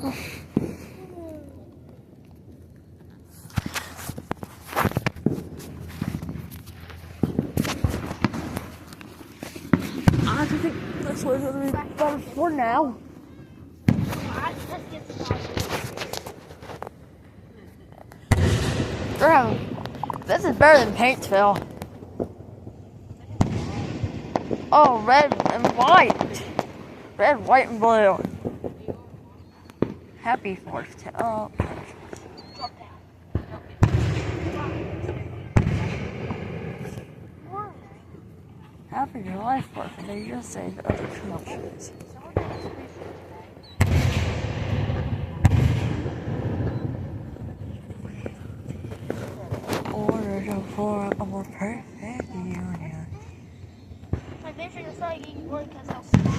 I think this one's gonna be better for now. Bro, this is better than Paintsville. Oh, red and white. Red, white, and blue. Happy 4th. Oh. Happy July 4th, and they just say the other promotions. Order for a more perfect union. My vision is not getting bored because how smart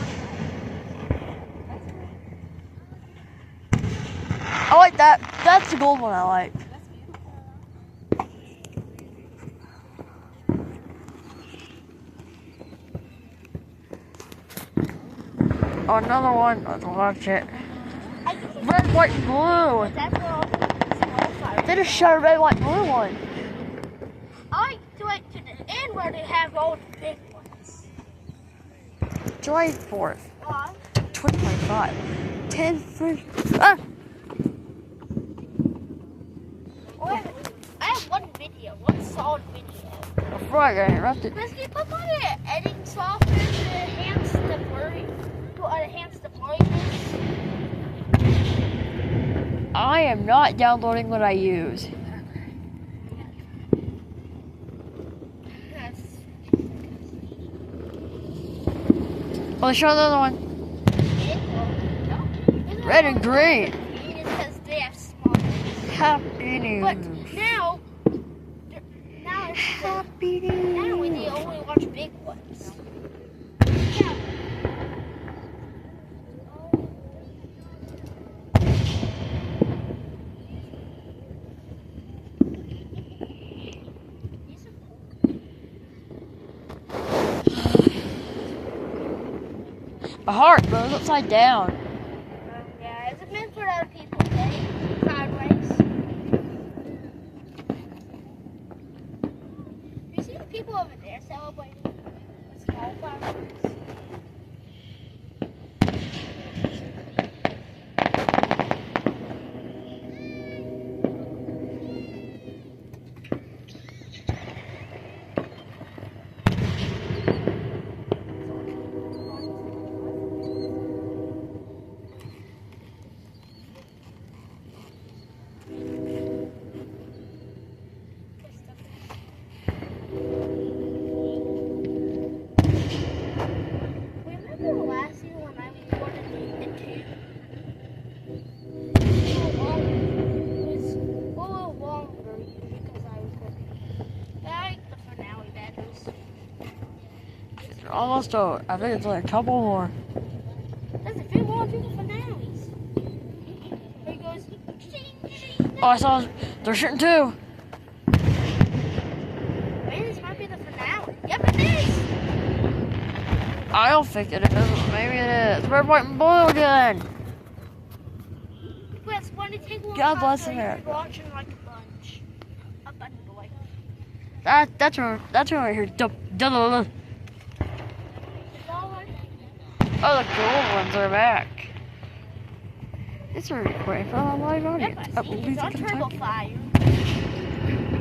I like that. That's the gold one I like. Oh, another one. Let's watch it. Red, white, and blue. They just showed a red, white, blue one. I like to the end where they have all the big ones. July 4th, Why? 2025. 10 for. Ah! I have one video, one solid video. Before I got interrupted. Let's keep up on it. Editing software to enhance the blurry. I am not downloading what I use. Yes. Well, show another one. Red and green. Because they have small. Happy news. But now Happy news. now we only watch big ones. Yeah. My heart goes upside down. Yeah, it's meant for other people, okay? Sideways. You see the people over there celebrating with small fireworks? Almost over. I think it's like a couple more. There's a few more people finales. There he goes. Oh, I saw they're shooting two. Maybe this might be the finale. Yep, it is. I don't think it is, but maybe it is. Red, white, and blue again. Yes, when they take one God bless shot, America. you're watching like a bunch. A bunch of like. That's right here. Oh, the gold ones are back. It's a recording from a live audience. Yep, I see. It's on Turbo Fire.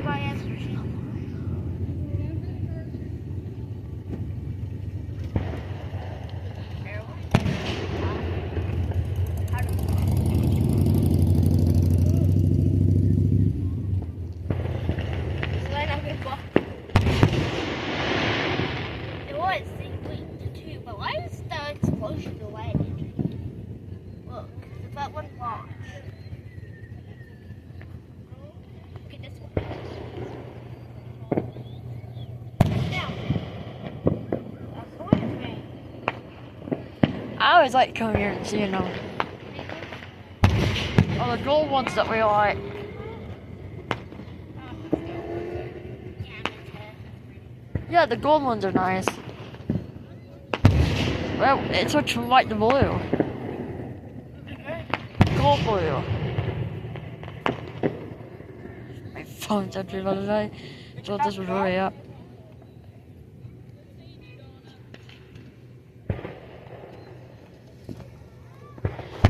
My answer sheet. It was the two, but why is the explosion delayed? Look, it's that one launch. Okay, this one. Now, that's the way it's made. I always like coming here and seeing them. Oh, the gold ones that we like. Yeah, the gold ones are nice. Well, it switched from white to blue. cool for you. My phone's empty by the way, so this was really up.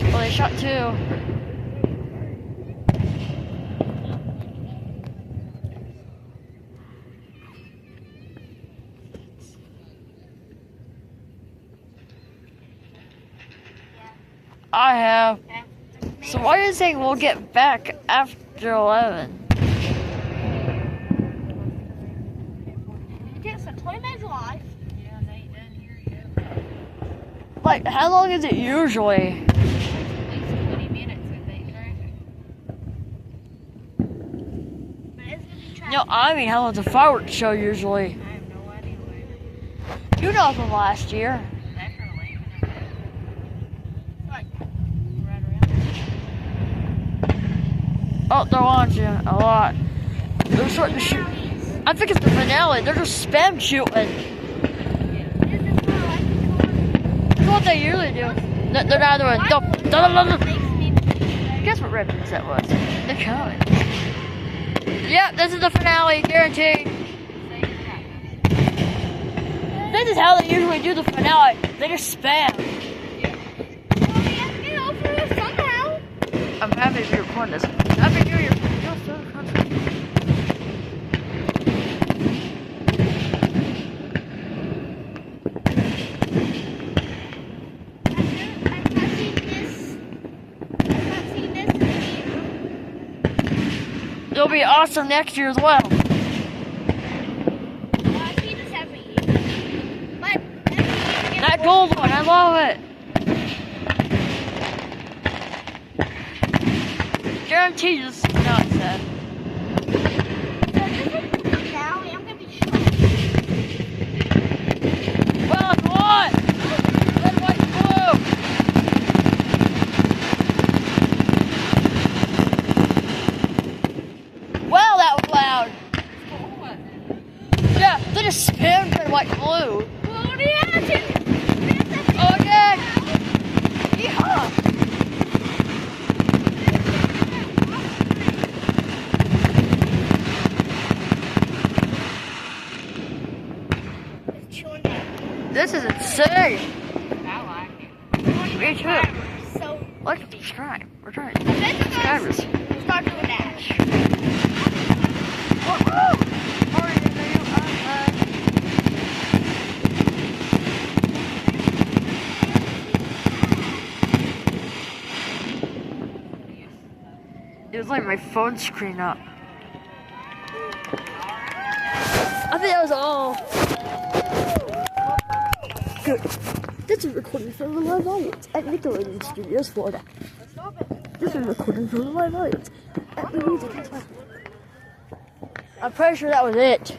Well, they shot 2. I have. So why do you think we'll get back after 11? It's a 20-minute drive. Yeah, they ain't done here yet. Like, how long is it usually? At least 20 minutes, I think, traffic. But it's gonna be traffic. No, I mean, how long's a fireworks show usually? I have no idea later. You know from last year. Definitely. Like, right around. Oh, they're launching a lot. They're starting to shoot. I think it's the finale. They're just spam shooting. That's what they usually do. They're now doing. Guess what ribbons that was? They're coming. Yeah, this is the finale, guaranteed. This is how they usually do the finale. They just spam. I'm happy to be recording this. Happy New Year. It'll be awesome next year as well. I see this every year. But That gold one, I love it. Guaranteed this is not sad. now I'm gonna be shocked. Well, come on! Red, white, and blue! Well, that was loud. Yeah, they just spammed red, white, and blue. What do you have to? Oh, yeah! Yeehaw! This is insane. I like it. Me too. So, Like and subscribe. We're trying to get subscribers. start with a dash. It was like my phone screen up. I think that was all. Good. This is recording from the live audience at Nickelodeon Studios, Florida. This is recording from the live audience at the music. I'm pretty sure that was it.